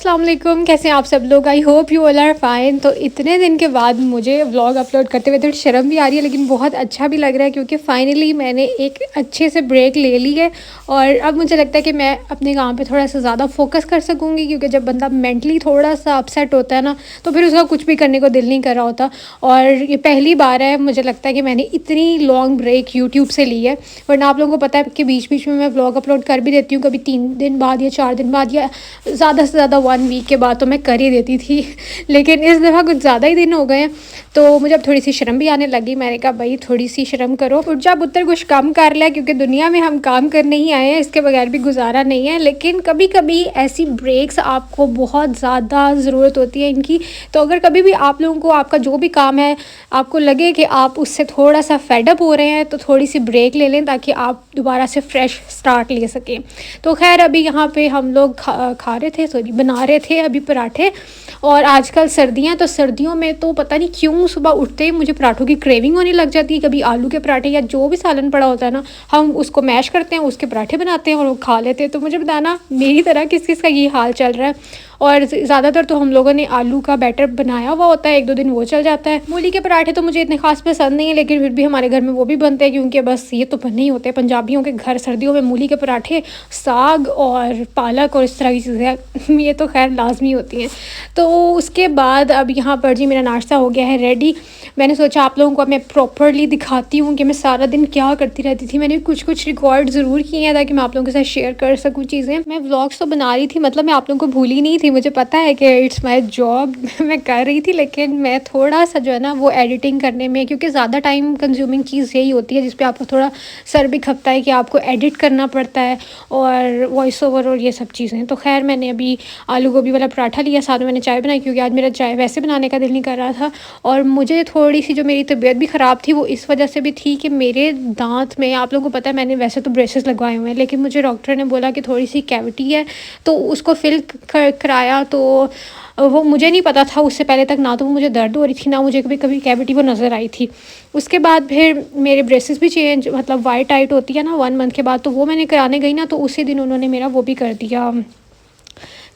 अस्सलाम वालेकुम, कैसे हैं आप सब लोग। I hope you all are fine. तो इतने दिन के बाद मुझे व्लॉग अपलोड करते हुए थोड़ी शर्म भी आ रही है, लेकिन बहुत अच्छा भी लग रहा है क्योंकि फ़ाइनली मैंने एक अच्छे से ब्रेक ले ली है। और अब मुझे लगता है कि मैं अपने काम पे थोड़ा सा ज़्यादा फोकस कर सकूँगी, क्योंकि जब बंदा मेंटली थोड़ा सा अपसेट होता है ना, तो फिर उसका कुछ भी करने को दिल नहीं कर रहा होता। और ये पहली बार है मुझे लगता है कि मैंने इतनी लॉन्ग ब्रेक यूट्यूब से ली है, वरना आप लोगों को पता है कि बीच बीच में मैं व्लॉग अपलोड कर भी देती हूँ, कभी 3 दिन बाद या 4 दिन बाद, या ज़्यादा से ज़्यादा 1 वीक के बाद तो मैं कर ही देती थी। लेकिन इस दफ़ा कुछ ज़्यादा ही दिन हो गए हैं, तो मुझे अब थोड़ी सी शर्म भी आने लगी। मैंने कहा भाई थोड़ी सी शर्म करो, उठ जा पुत्र, कुछ काम कर लिया, क्योंकि दुनिया में हम काम करने ही आए हैं, इसके बगैर भी गुजारा नहीं है। लेकिन कभी कभी ऐसी ब्रेक्स आपको बहुत ज़्यादा ज़रूरत होती है इनकी। तो अगर कभी भी आप लोगों को आपका जो भी काम है आपको लगे कि आप उससे थोड़ा सा फेडअप हो रहे हैं, तो थोड़ी सी ब्रेक ले लें ताकि आप दोबारा से फ्रेश स्टार्ट ले सकें। तो खैर अभी यहाँ पे हम लोग खा रहे थे, सॉरी बना रहे थे अभी पराठे। और आजकल सर्दियाँ, तो सर्दियों में तो पता नहीं क्यों सुबह उठते ही मुझे पराठों की क्रेविंग होने लग जाती है। कभी आलू के पराठे या जो भी सालन पड़ा होता है ना, हम उसको मैश करते हैं, उसके पराठे बनाते हैं और वो खा लेते हैं। तो मुझे बताना मेरी तरह किस किस का ये हाल चल रहा है। और ज़्यादातर तो हम लोगों ने आलू का बैटर बनाया हुआ होता है, 1-2 दिन वो चल जाता है। मूली के पराठे तो मुझे इतने खास पसंद नहीं है, लेकिन फिर भी हमारे घर में वो भी बनते हैं, क्योंकि बस ये तो बनने ही होते हैं पंजाबियों के घर सर्दियों में। मूली के पराठे, साग और पालक और इस तरह की चीज़ें ये तो खैर लाजमी होती हैं। तो उसके बाद अब यहाँ पर जी मेरा नाश्ता हो गया है रेडी। मैंने सोचा आप लोगों को मैं प्रॉपरली दिखाती हूँ कि मैं सारा दिन क्या करती रहती थी। मैंने कुछ कुछ रिकॉर्ड ज़रूर किए हैं ताकि मैं आप लोगों के साथ शेयर कर सकूँ चीज़ें। मैं व्लॉग्स तो बना रही थी, मतलब मैं आप लोगों को भूली नहीं थी, मुझे पता है कि इट्स माय जॉब मैं कर रही थी, लेकिन मैं थोड़ा सा जो है ना वो एडिटिंग करने में, क्योंकि ज़्यादा टाइम कंज्यूमिंग चीज़ यही होती है जिस पे आपको थोड़ा सर भी खपता है कि आपको एडिट करना पड़ता है और वॉइस ओवर और ये सब चीज़ें। तो खैर मैंने अभी आलू गोभी वाला पराठा लिया, साथ में मैंने चाय बनाई, क्योंकि आज मेरा चाय वैसे बनाने का दिल नहीं कर रहा था। और मुझे थोड़ी सी जो मेरी तबीयत भी ख़राब थी वो इस वजह से भी थी कि मेरे दांत में, आप लोगों को पता है मैंने वैसे तो ब्रेसेस लगवाए हुए हैं, लेकिन मुझे डॉक्टर ने बोला कि थोड़ी सी कैविटी है, तो उसको फिल कराया। तो वो मुझे नहीं पता था उससे पहले तक, ना तो मुझे दर्द हो रही थी, ना मुझे कभी कभी कैविटी वो नज़र आई थी। उसके बाद फिर मेरे ब्रेसेस भी चेंज, मतलब वाइट टाइट होती है ना 1 मंथ के बाद, तो वो मैंने कराने गई ना, तो उसी दिन उन्होंने मेरा वो भी कर दिया,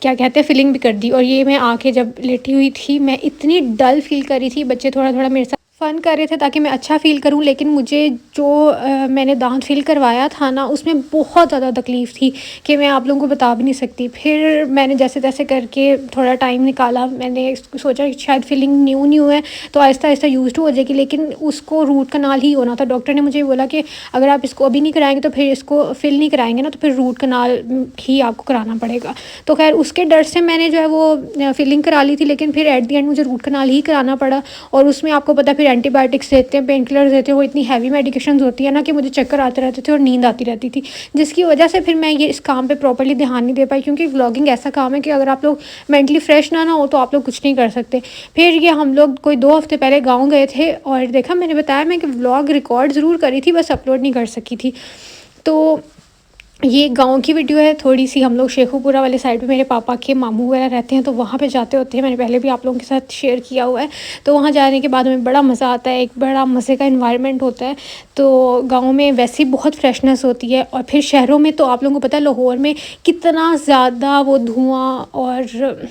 क्या कहते हैं, फिलिंग भी कर दी। और ये मैं आके जब लेटी हुई थी, मैं इतनी डल फील कर रही थी। बच्चे थोड़ा थोड़ा मेरे साथ फ़न कर रहे थे ताकि मैं अच्छा फ़ील करूं, लेकिन मुझे जो मैंने दांत फिल करवाया था ना, उसमें बहुत ज़्यादा तकलीफ़ थी कि मैं आप लोगों को बता भी नहीं सकती। फिर मैंने जैसे तैसे करके थोड़ा टाइम निकाला, मैंने सोचा कि शायद फिलिंग न्यू है तो आहिस्ता आहिस्ता यूज़ टू हो जाएगी, लेकिन उसको रूट कनाल ही होना था। डॉक्टर ने मुझे बोला कि अगर आप इसको अभी नहीं कराएंगे तो फिर इसको फिल नहीं कराएंगे ना, तो फिर रूट कनाल ही आपको कराना पड़ेगा। तो खैर उसके डर से मैंने जो है वो फिलिंग करा ली थी, लेकिन फिर एट दी एंड मुझे रूट कनाल ही कराना पड़ा। और उसमें आपको पता है फिर एंटीबायोटिक्स देते हैं, पेन किलर देते हैं, वो इतनी हैवी मेडिकेशंस होती है ना कि मुझे चक्कर आते रहते थे और नींद आती रहती थी, जिसकी वजह से फिर मैं ये इस काम पे प्रॉपर्ली ध्यान नहीं दे पाई। क्योंकि व्लॉगिंग ऐसा काम है कि अगर आप लोग मेंटली फ्रेश ना हो तो आप लोग कुछ नहीं कर सकते। फिर ये हम लोग कोई 2 हफ्ते पहले गाँव गए थे, और देखा मैंने बताया मैं कि व्लॉग रिकॉर्ड ज़रूर करी थी, बस अपलोड नहीं कर सकी थी। तो ये गांव की वीडियो है थोड़ी सी। हम लोग शेखुपुरा वाले साइड पे मेरे पापा के मामू वगैरह रहते हैं, तो वहाँ पे जाते होते हैं। मैंने पहले भी आप लोगों के साथ शेयर किया हुआ है। तो वहाँ जाने के बाद हमें बड़ा मज़ा आता है, एक बड़ा मज़े का इन्वायरमेंट होता है। तो गांव में वैसे ही बहुत फ्रेशनेस होती है। और फिर शहरों में तो आप लोगों को पता है लाहौर में कितना ज़्यादा वो धुआं और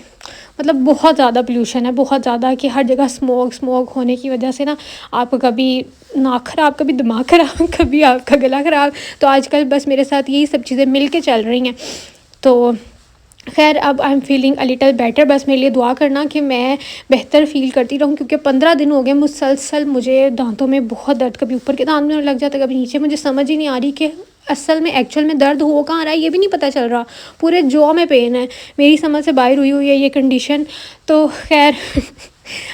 मतलब बहुत ज़्यादा पोल्यूशन है, बहुत ज़्यादा, कि हर जगह स्मोक होने की वजह से ना आपको कभी नाक ख़राब, कभी दिमाग ख़राब, कभी आपका गला ख़राब। तो आजकल बस मेरे साथ यही सब चीज़ें मिल के चल रही हैं। तो खैर अब I am feeling a little better. बस मेरे लिए दुआ करना कि मैं बेहतर फ़ील करती रहूँ, क्योंकि 15 दिन हो गए मुसलसल मुझे दांतों में बहुत दर्द, कभी ऊपर के दांत में लग जाता है, कभी नीचे। मुझे समझ ही नहीं आ रही कि असल में एक्चुअल में दर्द हो कहाँ रहा है, ये भी नहीं पता चल रहा। पूरे जॉ में पेन है, मेरी समझ से बाहर हुई है ये कंडीशन। तो खैर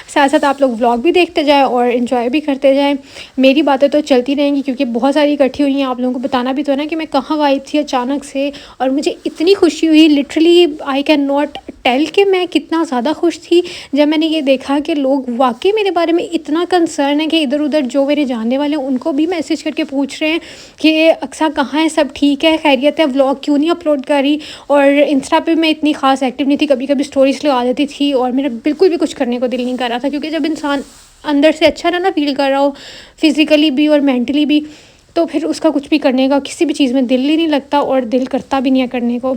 साथ साथ आप लोग व्लॉग भी देखते जाएं और इन्जॉय भी करते जाएं। मेरी बातें तो चलती रहेंगी क्योंकि बहुत सारी इकट्ठी हुई हैं। आप लोगों को बताना भी तो है ना कि मैं कहाँ गायब थी अचानक से, और मुझे इतनी खुशी हुई, literally I can not tell कि मैं कितना ज़्यादा खुश थी जब मैंने ये देखा कि लोग वाकई मेरे बारे में इतना कंसर्न है, कि इधर उधर जो मेरे जानने वाले हैं उनको भी मैसेज करके पूछ रहे हैं कि अक्सा कहाँ है, सब ठीक है, खैरियत है, व्लॉग क्यों नहीं अपलोड करी। और इंस्टा पे मैं इतनी खास एक्टिव नहीं थी, कभी कभी स्टोरीज लगा देती थी, और मेरा बिल्कुल भी कुछ करने को दिल नहीं कर रहा था। क्योंकि जब इंसान अंदर से अच्छा ना फील कर रहा हो, फिज़िकली भी और मेंटली भी, तो फिर उसका कुछ भी करने का, किसी भी चीज़ में दिल ही नहीं लगता और दिल करता भी नहीं है करने को।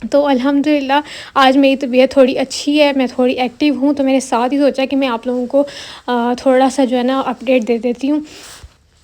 तो अल्हम्दुलिल्लाह आज मेरी तबीयत थोड़ी अच्छी है, मैं थोड़ी एक्टिव हूँ, तो मैंने साथ ही सोचा कि मैं आप लोगों को थोड़ा सा जो है ना अपडेट दे देती हूँ।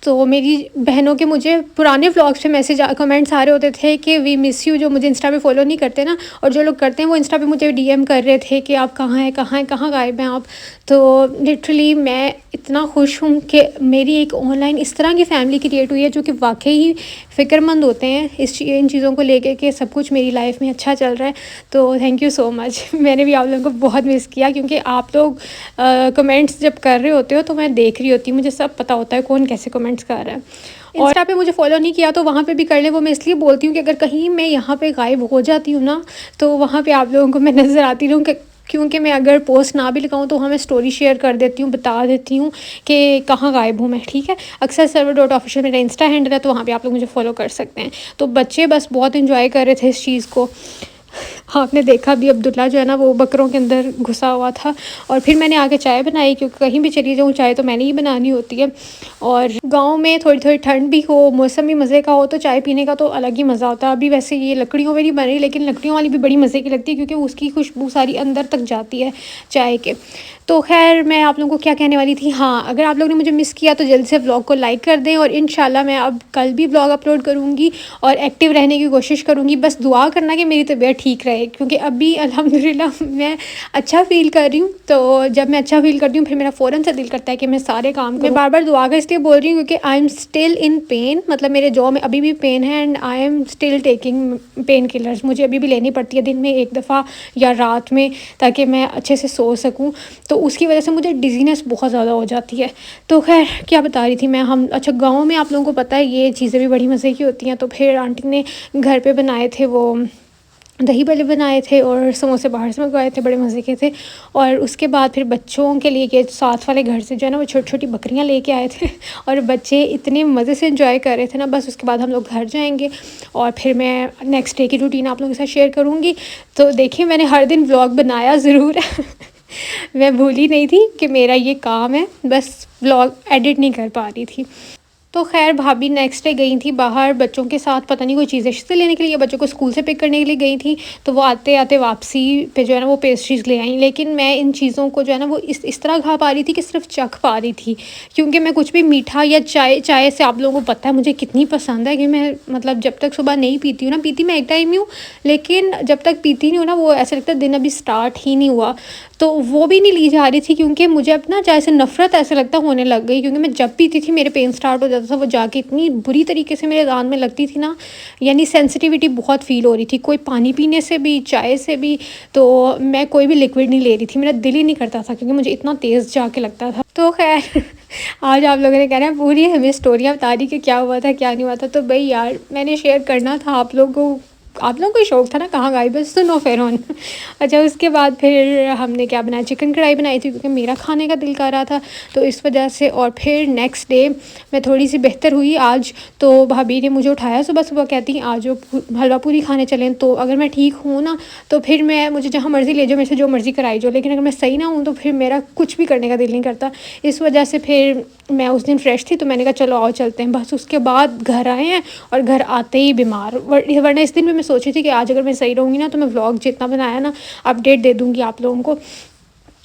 तो मेरी बहनों के मुझे पुराने व्लॉग्स पे कमेंट्स आ रहे होते थे कि वी मिस यू, जो मुझे इंस्टा पे फॉलो नहीं करते ना, और जो लोग करते हैं वो इंस्टा पे मुझे डीएम कर रहे थे कि आप कहाँ हैं, कहाँ हैं, कहाँ गायब हैं आप। तो लिटरली मैं इतना खुश हूँ कि मेरी एक ऑनलाइन इस तरह की फ़ैमिली क्रिएट हुई है जो कि वाकई ही फ़िक्रमंद होते हैं इन चीज़ों को लेके कि सब कुछ मेरी लाइफ में अच्छा चल रहा है। तो थैंक यू सो मच। मैंने भी आप लोगों को बहुत मिस किया, क्योंकि आप लोग कमेंट्स जब कर रहे होते हो तो मैं देख रही होती हूँ, मुझे सब पता होता है कौन कैसे कमेंट्स कर रहा है। इंस्टा पे मुझे फॉलो नहीं किया तो वहाँ पे भी कर ले, वो मैं इसलिए बोलती हूँ कि अगर कहीं मैं यहाँ पे गायब हो जाती हूँ ना, तो वहाँ पे आप लोगों को मैं नज़र आती रहूँ, क्योंकि मैं अगर पोस्ट ना भी लगाऊँ तो वहाँ मैं स्टोरी शेयर कर देती हूँ, बता देती हूँ कि कहाँ गायब हूँ मैं, ठीक है। अक्सर सर्वर डॉट ऑफिशियल मेरा इंस्टा हैंडल है, तो वहाँ पे आप लोग मुझे फॉलो कर सकते हैं। तो बच्चे बस बहुत इंजॉय कर रहे थे इस चीज़ को। आपने देखा भी अब्दुल्ला जो है ना वो बकरों के अंदर घुसा हुआ था, और फिर मैंने आके चाय बनाई, क्योंकि कहीं भी चली जाऊँ चाय तो मैंने ही बनानी होती है। और गांव में थोड़ी थोड़ी ठंड भी हो, मौसम भी मज़े का हो, तो चाय पीने का तो अलग ही मज़ा होता है। अभी वैसे ये लकड़ियों में नहीं बन रही, लेकिन लकड़ियों वाली भी बड़ी मज़े की लगती है, क्योंकि उसकी खुशबू सारी अंदर तक जाती है चाय के। तो खैर मैं आप लोगों को क्या कहने वाली थी, हाँ, अगर आप लोग ने मुझे मिस किया तो जल्द से व्लॉग को लाइक कर दें, और इंशाल्लाह मैं अब कल भी व्लॉग अपलोड करूँगी और एक्टिव रहने की कोशिश करूँगी। बस दुआ करना कि मेरी तबीयत ठीक रहे, क्योंकि अभी अल्हम्दुलिल्लाह मैं अच्छा फ़ील कर रही हूँ। तो जब मैं अच्छा फ़ील करती हूँ फिर मेरा फ़ौरन से दिल करता है कि मैं सारे काम करूँ। मैं बार बार दुआ का इसलिए बोल रही हूँ क्योंकि I am still in pen, मतलब मेरे जॉ में अभी भी पेन है, and I am still taking pain killers. मुझे अभी भी लेनी पड़ती है दिन में एक दफ़ा या रात में, ताकि मैं अच्छे से सो सकूँ। तो उसकी वजह से मुझे डिज़ीनेस बहुत ज़्यादा हो जाती है। तो खैर क्या बता रही थी मैं, हम अच्छा गाँव में आप लोगों को पता है ये चीज़ें भी बड़ी मज़े की होती हैं। तो फिर आंटी ने घर पे बनाए थे वो दही बल्ले बनाए थे, और समोसे बाहर से मंगवाए थे, बड़े मज़े के थे। और उसके बाद फिर बच्चों के लिए के साथ वाले घर से जो है ना वो छोटी छोटी बकरियां लेके आए थे और बच्चे इतने मज़े से एंजॉय कर रहे थे ना। बस उसके बाद हम लोग घर जाएंगे और फिर मैं नेक्स्ट डे की रूटीन आप लोगों के साथ शेयर करूँगी। तो देखिए मैंने हर दिन व्लॉग बनाया ज़रूर मैं भूली नहीं थी कि मेरा ये काम है, बस व्लॉग एडिट नहीं कर पा रही थी। तो खैर भाभी नेक्स्ट डे गई थी बाहर बच्चों के साथ, पता नहीं कोई चीज़ें से लेने के लिए, बच्चों को स्कूल से पिक करने के लिए गई थी। तो वो आते आते वापसी पे जो है ना वो पेस्ट्रीज़ ले आई, लेकिन मैं इन चीज़ों को जो है ना वो इस तरह खा पा रही थी कि सिर्फ चख पा रही थी, क्योंकि मैं कुछ भी मीठा या चाय से आप लोगों को पता है मुझे कितनी पसंद है कि मैं मतलब जब तक सुबह नहीं पीती हूँ ना, पीती मैं एक टाइम ही हूँ, लेकिन जब तक पीती नहीं हूँ ना वो ऐसा लगता है दिन अभी स्टार्ट ही नहीं हुआ। तो वो भी नहीं ली जा रही थी, क्योंकि मुझे अब ना चाय से नफ़रत ऐसे लगता होने लग गई, क्योंकि मैं जब पीती थी मेरे पेन स्टार्ट हो जाता था, वो जाके इतनी बुरी तरीके से मेरे दांत में लगती थी ना, यानी सेंसिटिविटी बहुत फ़ील हो रही थी, कोई पानी पीने से भी चाय से भी। तो मैं कोई भी लिक्विड नहीं ले रही थी, मेरा दिल ही नहीं करता था, क्योंकि मुझे इतना तेज़ जाके लगता था। तो खैर आज आप लोगों ने कहना है पूरी हमें स्टोरियाँ बता रही कि क्या हुआ था क्या नहीं हुआ था। तो भाई यार मैंने शेयर करना था आप लोगों को, आप लोगों को शौक था ना कहाँ गायब है, सुनो फिर ऑन। अच्छा उसके बाद फिर हमने क्या बनाया, चिकन कढ़ाई बनाई थी, क्योंकि मेरा खाने का दिल कर रहा था, तो इस वजह से। और फिर नेक्स्ट डे मैं थोड़ी सी बेहतर हुई आज, तो भाभी ने मुझे उठाया सुबह सुबह, कहती आज हलवा पूरी खाने चलें। तो अगर मैं ठीक हूँ ना तो फिर मैं मुझे जहाँ मर्ज़ी ले जाओ, मेरे से जो मर्ज़ी कराई जाओ, लेकिन अगर मैं सही ना हूँ तो फिर मेरा कुछ भी करने का दिल नहीं करता। इस वजह से फिर मैं उस दिन फ्रेश थी, तो मैंने कहा चलो आओ चलते हैं। बस उसके बाद घर आए हैं और घर आते ही बीमार, वरना इस दिन भी मैं सोची थी कि आज अगर मैं सही रहूँगी ना तो मैं व्लॉग जितना बनाया ना अपडेट दे दूँगी आप लोगों को,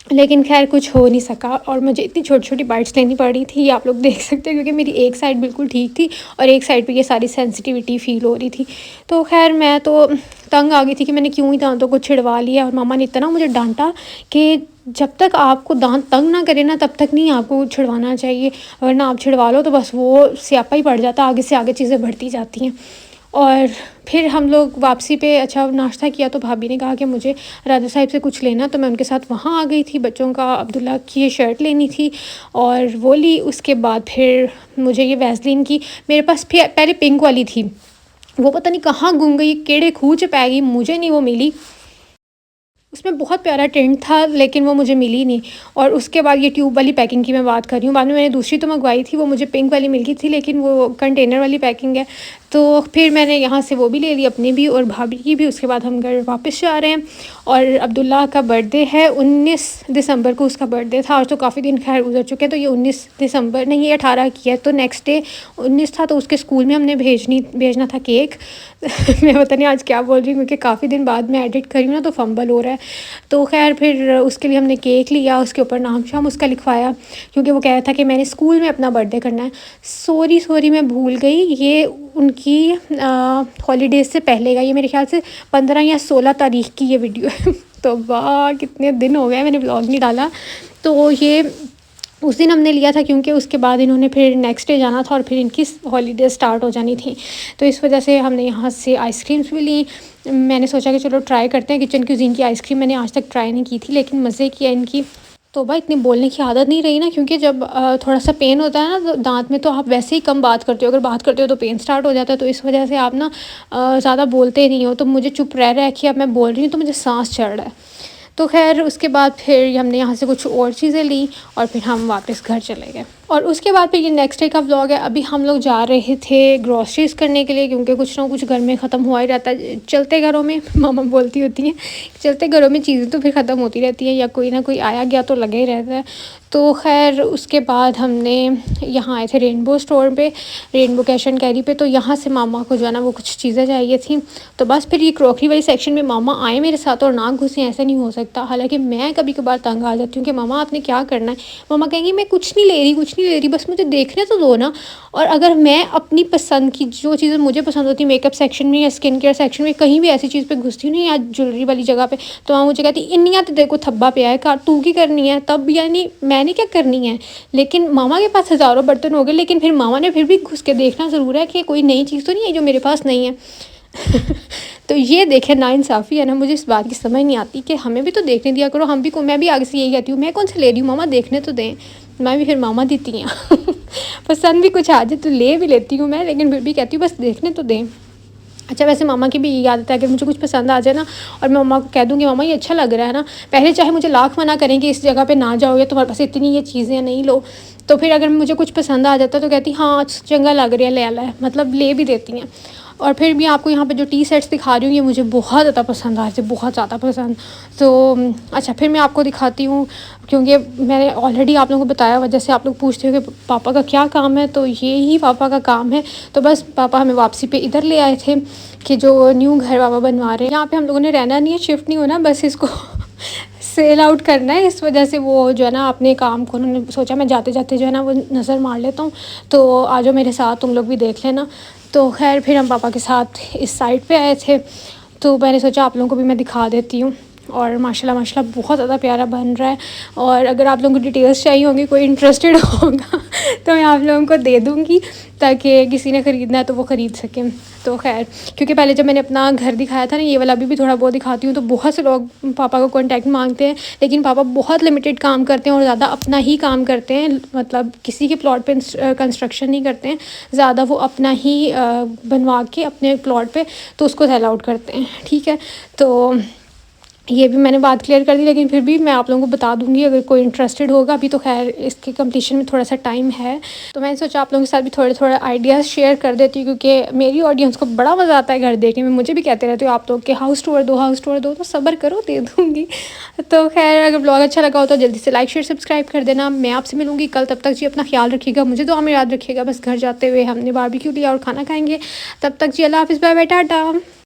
लेकिन खैर कुछ हो नहीं सका। और मुझे इतनी छोटी छोटी बाइट्स लेनी पड़ रही थी, ये आप लोग देख सकते हैं, क्योंकि मेरी एक साइड बिल्कुल ठीक थी और एक साइड पे ये सारी सेंसिटिविटी फ़ील हो रही थी। तो खैर मैं तो तंग आ गई थी कि मैंने क्यों ही दांतों को छिड़वा लिया, और मामा ने इतना मुझे डांटा कि जब तक आपको दांत तंग ना करे ना तब तक नहीं आपको छिड़वाना चाहिए, वरना आप छिड़वा लो तो बस वो स्यापा ही पड़ जाता, आगे से आगे चीज़ें बढ़ती जाती हैं। और फिर हम लोग वापसी पे अच्छा नाश्ता किया, तो भाभी ने कहा कि मुझे राजा साहिब से कुछ लेना, तो मैं उनके साथ वहाँ आ गई थी। बच्चों का अब्दुल्ला की ये शर्ट लेनी थी और वो ली। उसके बाद फिर मुझे ये वैसलीन की, मेरे पास पहले पिंक वाली थी, वो पता नहीं कहाँ गुम गई, केड़े खूह च पै गई, मुझे नहीं वो मिली। उसमें बहुत प्यारा टेंट था लेकिन वो मुझे मिली नहीं। और उसके बाद ये ट्यूब वाली पैकिंग की मैं बात कर रही हूँ, बाद में मैंने दूसरी तो मंगवाई थी, वो मुझे पिंक वाली मिल गई थी, लेकिन वो कंटेनर वाली पैकिंग है। तो फिर मैंने यहाँ से वो भी ले ली, अपनी भी और भाभी की भी। उसके बाद हम घर वापस जा रहे हैं। और अब्दुल्ला का बर्थडे है 19 दिसंबर को, उसका बर्थडे था। और तो काफ़ी दिन खैर गुजर चुके हैं, तो ये 19 दिसंबर नहीं, ये 18 की है। तो नेक्स्ट डे 19 था, तो उसके स्कूल में हमने भेजना था केक। मैं पता नहीं आज क्या बोल रही हूँ, क्योंकि काफ़ी दिन बाद मैं एडिट करी हूँ ना, तो फंबल हो रहा है। तो खैर फिर उसके लिए हमने केक लिया, उसके ऊपर नाम शाम उसका लिखवाया, क्योंकि वो कह रहा था कि मैंने स्कूल में अपना बर्थडे करना है। सॉरी मैं भूल गई, ये उनकी हॉलीडेज़ से पहले का, ये मेरे ख्याल से 15 या 16 तारीख की ये वीडियो है। तो वाह कितने दिन हो गए मैंने व्लॉग नहीं डाला। तो ये उस दिन हमने लिया था, क्योंकि उसके बाद इन्होंने फिर नेक्स्ट डे जाना था और फिर इनकी हॉलीडे स्टार्ट हो जानी थी। तो इस वजह से हमने यहाँ से आइसक्रीम्स भी ली। मैंने सोचा कि चलो ट्राई करते हैं, किचन क्यूजीन की आइसक्रीम मैंने आज तक ट्राई नहीं की थी, लेकिन मज़े किया इनकी। तो भाई इतनी बोलने की आदत नहीं रही ना, क्योंकि जब थोड़ा सा पेन होता है ना तो दांत में, तो आप वैसे ही कम बात करते हो, अगर बात करते हो तो पेन स्टार्ट हो जाता है। तो इस वजह से आप ना ज़्यादा बोलते नहीं हो। तो मुझे चुप रह के अब मैं बोल रही हूँ, तो मुझे सांस चढ़ रहा है। तो खैर उसके बाद फिर हमने यहाँ से कुछ और चीज़ें ली और फिर हम वापस घर चले गए। और उसके बाद फिर ये नेक्स्ट डे का व्लॉग है। अभी हम लोग जा रहे थे ग्रॉसरीज़ करने के लिए, क्योंकि कुछ ना कुछ घर में ख़त्म हुआ ही रहता है। चलते घरों में मामा बोलती होती हैं, चलते घरों में चीज़ें तो फिर ख़त्म होती रहती हैं, या कोई ना कोई आया गया तो लगा ही रहता है। तो खैर उसके बाद हमने यहाँ आए थे रेनबो स्टोर पे, रेनबो कैश एंड कैरी पे। तो यहाँ से मामा को जो है ना वो कुछ चीज़ें चाहिए थी। तो बस फिर ये क्रॉकरी वाली सेक्शन में मामा आए मेरे साथ और ना घुसे, ऐसा नहीं हो सकता। हालांकि मैं कभी कभार तंग आ जाती हूँ कि मामा आपने क्या करना है। मामा कहेंगी मैं कुछ नहीं ले रही, बस मुझे देखने तो दो ना। और अगर मैं अपनी पसंद की जो चीज़ें मुझे पसंद होती है मेकअप सेक्शन में या स्किन केयर सेक्शन में, कहीं भी ऐसी चीज़ पे घुसती हूँ नहीं, या ज्वेलरी वाली जगह पे, तो वहाँ मुझे कहती इन्नियाँ तो देखो थब्बा पे है, तू की करनी है तब, यानी मैंने क्या करनी है। लेकिन मामा के पास हज़ारों बर्तन हो गए, लेकिन फिर मामा ने फिर भी घुस के देखना ज़रूर है कि कोई नई चीज़ तो नहीं है जो मेरे पास नहीं है। तो ये देखे नाइंसाफ़ी है ना, मुझे इस बात की समझ नहीं आती कि हमें भी तो देखने दिया करो। हम भी मैं भी आगे से यही कहती हूँ, मैं कौन सा ले रही हूँ, मामा देखने तो दें। मैं भी फिर मामा देती हैं। पसंद भी कुछ आ जाए तो ले भी लेती हूँ मैं, लेकिन फिर भी कहती हूँ बस देखने तो दें। अच्छा वैसे मामा की भी यही आदत है, अगर मुझे कुछ पसंद आ जाए ना और मैं मम्मा को कह दूँगी मामा ये अच्छा लग रहा है ना, पहले चाहे मुझे लाख मना करें कि इस जगह पे ना जाओ, या तुम्हारे पास इतनी ये चीज़ें नहीं लो, तो फिर अगर मुझे कुछ पसंद आ जाता तो कहती हाँ चंगा लग रहा है ले ला है, मतलब ले भी देती हैं। और फिर भी आपको यहाँ पे जो टी सेट्स दिखा रही हूँ ये मुझे बहुत ज़्यादा पसंद आए थे, बहुत ज़्यादा पसंद। तो अच्छा फिर मैं आपको दिखाती हूँ, क्योंकि मैंने ऑलरेडी आप लोगों को बताया हुआ, जैसे आप लोग पूछते हो कि पापा का क्या काम है, तो ये ही पापा का काम है। तो बस पापा हमें वापसी पे इधर ले आए थे कि जो न्यू घर पापा बनवा रहे हैं, यहाँ पे हम लोगों ने रहना नहीं है, शिफ्ट नहीं होना, बस इसको सेल आउट करना है। इस वजह से वो जो है ना अपने काम को उन्होंने सोचा मैं जाते जाते जो है ना वो नज़र मार लेता हूँ, तो आ जाओ मेरे साथ, तुम लोग भी देख लेना। तो खैर फिर हम पापा के साथ इस साइड पे आए थे, तो मैंने सोचा आप लोगों को भी मैं दिखा देती हूँ। और माशाल्लाह बहुत ज़्यादा प्यारा बन रहा है। और अगर आप लोगों को डिटेल्स चाहिए होंगी, कोई इंटरेस्टेड होगा तो मैं आप लोगों को दे दूँगी, ताकि किसी ने ख़रीदना है तो वो ख़रीद सकें। तो खैर क्योंकि पहले जब मैंने अपना घर दिखाया था ना, ये वाला अभी भी थोड़ा बहुत दिखाती हूँ, तो बहुत से लोग पापा को कॉन्टैक्ट मांगते हैं, लेकिन पापा बहुत लिमिटेड काम करते हैं और ज़्यादा अपना ही काम करते हैं, मतलब किसी के प्लॉट पे कंस्ट्रक्शन नहीं करते हैं ज़्यादा, वो अपना ही बनवा के अपने प्लॉट पे तो उसको सेल आउट करते हैं। ठीक है, तो ये भी मैंने बात क्लियर कर दी, लेकिन फिर भी मैं आप लोगों को बता दूंगी अगर कोई इंटरेस्टेड होगा। अभी तो खैर इसके कंप्लीशन में थोड़ा सा टाइम है, तो मैंने सोचा आप लोगों के साथ भी थोड़े आइडियाज़ शेयर कर देती हूँ, क्योंकि मेरी ऑडियंस को बड़ा मज़ा आता है घर देखने में। मुझे भी कहते रहते हो आप लोग के हाउस टूर दो, तो सब्र करो दे दूँगी। तो खैर अगर ब्लॉग अच्छा लगा हो तो जल्दी से लाइक शेयर सब्सक्राइब कर देना। मैं आपसे मिलूँगी कल, तब तक जी अपना ख्याल रखिएगा, मुझे दुआ में याद रखिएगा। बस घर जाते हुए हमने बारबेक्यू लिया और खाना खाएँगे, तब तक जी अल्लाह हाफ़िज़, बाय बाय, टाटा।